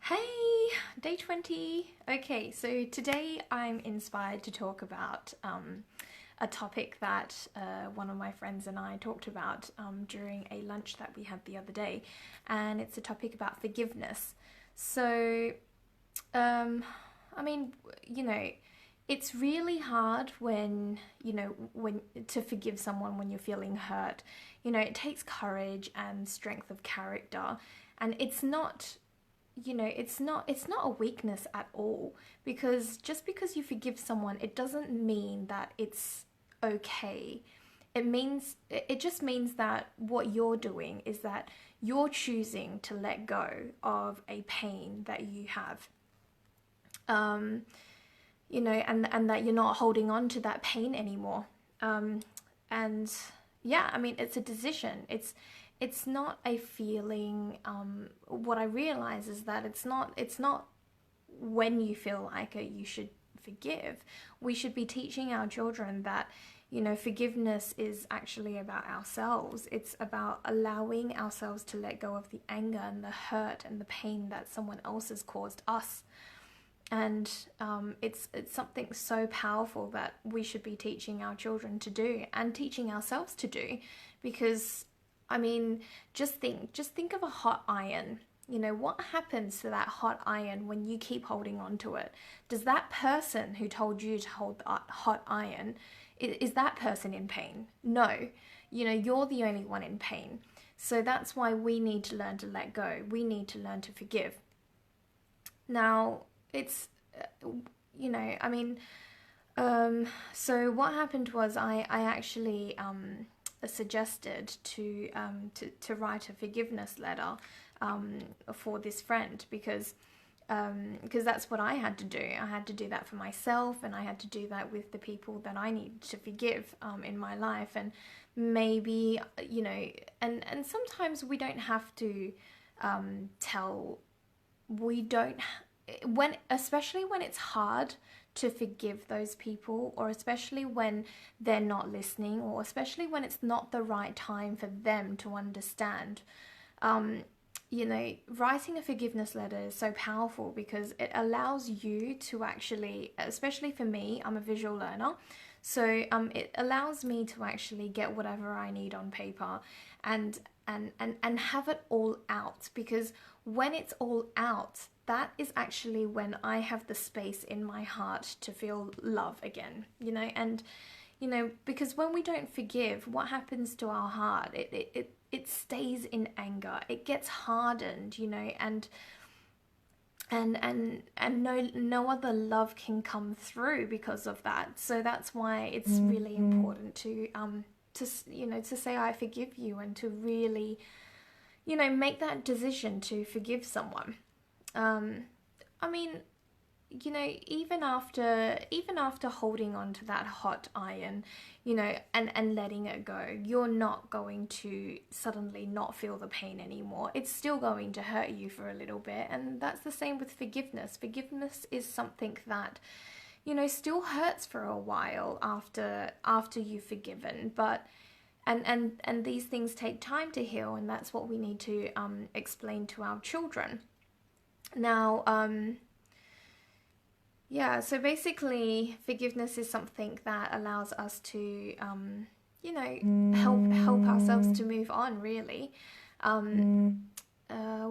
Hey, day 20. Okay, so today I'm inspired to talk about a topic that one of my friends and I talked about during a lunch that we had the other day, and it's a topic about forgiveness. So, um, I mean, you know, it's really hard when, when to forgive someone when you're feeling hurt. It takes courage and strength of character, and it's not a weakness at all, because just because you forgive someone, it doesn't mean that it's okay. It just means that what you're doing is that you're choosing to let go of a pain that you have. um and that you're not holding on to that pain anymore. And yeah, I mean, it's a decision. It's not a feeling. What I realize is that it's not when you feel like it you should forgive. We should be teaching our children that forgiveness is actually about ourselves. It's about allowing ourselves to let go of the anger and the hurt and the pain that someone else has caused us. And it's something so powerful that we should be teaching our children to do and teaching ourselves to do. Because I mean, just think of a hot iron. What happens to that hot iron when you keep holding on to it? Does that person who told you to hold the hot iron, is that person in pain? No. You're the only one in pain. So that's why we need to learn to let go. We need to learn to forgive. Now, it's, I mean, so what happened was I actually suggested to write a forgiveness letter for this friend, because that's what I had to do. I had to do that for myself, and I had to do that with the people that I need to forgive in my life. And maybe, and sometimes we don't have to tell we don't when especially when it's hard to forgive those people, or especially when they're not listening, or especially when it's not the right time for them to understand. um Writing a forgiveness letter is so powerful because it allows you to actually, especially for me, I'm a visual learner, so it allows me to actually get whatever I need on paper, and and have it all out. Because when it's all out, that is actually when I have the space in my heart to feel love again. And because when we don't forgive, what happens to our heart? It stays in anger. It gets hardened, and no other love can come through because of that. So that's why it's really important to say I forgive you, and to really make that decision to forgive someone. um I mean, even after holding on to that hot iron, and letting it go, you're not going to suddenly not feel the pain anymore. It's still going to hurt you for a little bit, and that's the same with forgiveness. Forgiveness is something that still hurts for a while after you've forgiven. But and these things take time to heal, and that's what we need to explain to our children. Now, yeah, so basically, forgiveness is something that allows us to, help ourselves to move on. Really.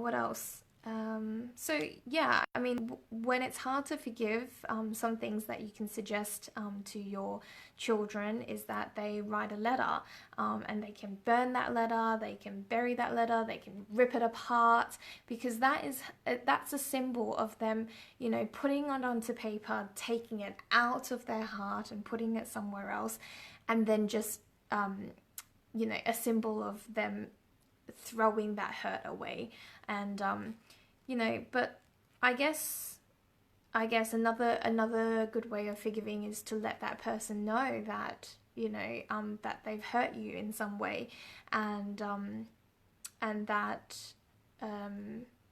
What else? So yeah, I mean, when it's hard to forgive, some things that you can suggest to your children is that they write a letter, and they can burn that letter, they can bury that letter, they can rip it apart, because that's a symbol of them, putting it onto paper, taking it out of their heart and putting it somewhere else, and then just a symbol of them throwing that hurt away. And but I guess another good way of forgiving is to let that person know that that they've hurt you in some way, and that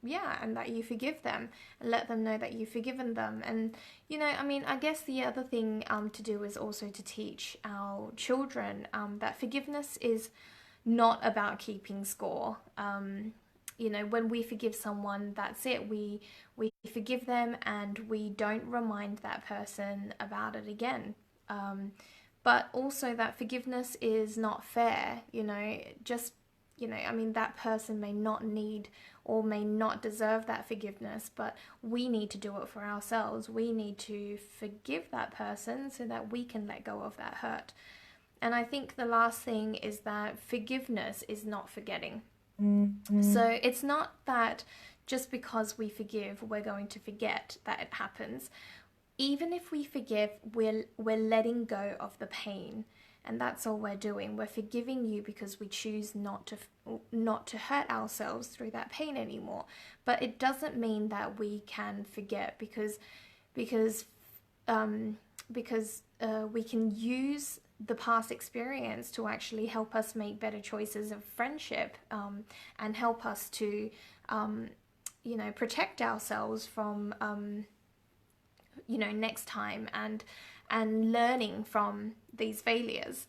yeah, and that you forgive them, and let them know that you've forgiven them. And I mean, I guess the other thing to do is also to teach our children that forgiveness is not about keeping score. you know, when we forgive someone, that's it. We forgive them and we don't remind that person about it again. But also that forgiveness is not fair, you know, just, you know, I mean, that person may not need or may not deserve that forgiveness, but we need to do it for ourselves. We need to forgive that person so that we can let go of that hurt. And I think the last thing is that forgiveness is not forgetting. So it's not that just because we forgive, we're going to forget that it happens. Even if we forgive, we're letting go of the pain, and that's all we're doing. We're forgiving you because we choose not to hurt ourselves through that pain anymore. But it doesn't mean that we can forget, because we can use the past experience to actually help us make better choices of friendship, and help us to you know, protect ourselves from you know, next time, and learning from these failures.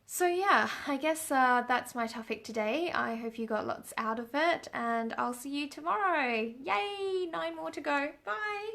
So yeah, I guess that's my topic today. I hope you got lots out of it, and I'll see you tomorrow. Yay, 9 more to go. Bye.